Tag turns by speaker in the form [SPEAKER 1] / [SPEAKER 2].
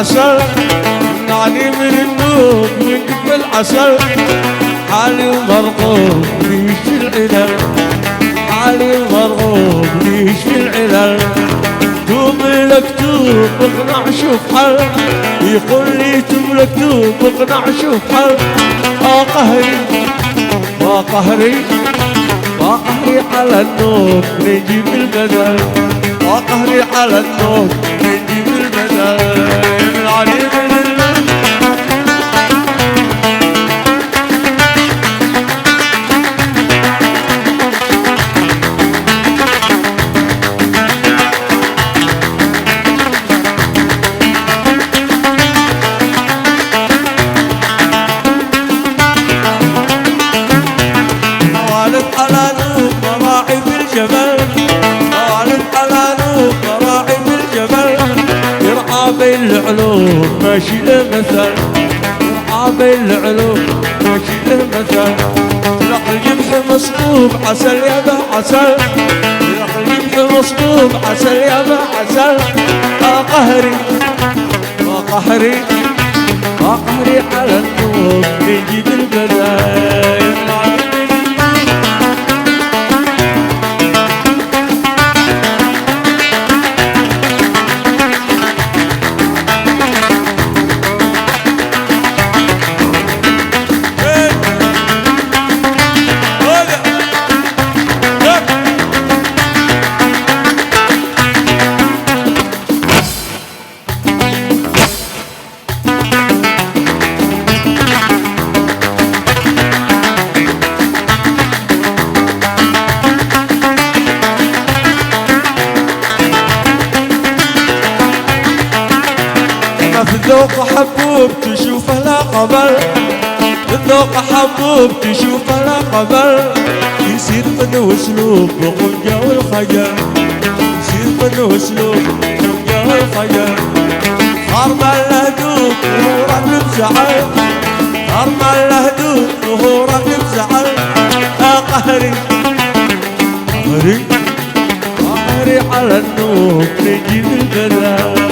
[SPEAKER 1] العسل نعني من النوم من قبل العسل حالي مرغوب ليش العلل حالي مرغوب ليش العلل تملك توب اقنع شوف حل يقول لي تملك توب اقنع شوف حل قهري قهري قهري على النوم نجيب البدل قهري على النوم نجيب البدل العليم بين العلوم ماشي له مثل بين العلوم ماشي له مثل تلق الجمح مصبوب عسل يابا عسل تلق الجمح مصبوب عسل يابا عسل قهري قهري قهري على النوم يجيب البدايل في الذوق حبوب تشوفه لا قبل الذوق حبوب تشوفه لا قبل يصير منه اسلوب بقنجة والخجل يصير منه اسلوب بقنجة والخجل خرم اللهدوب ظهورك بزعل خرم اللهدوب ظهورك بزعل قهري قهري قهري على النوم نجيب البلاد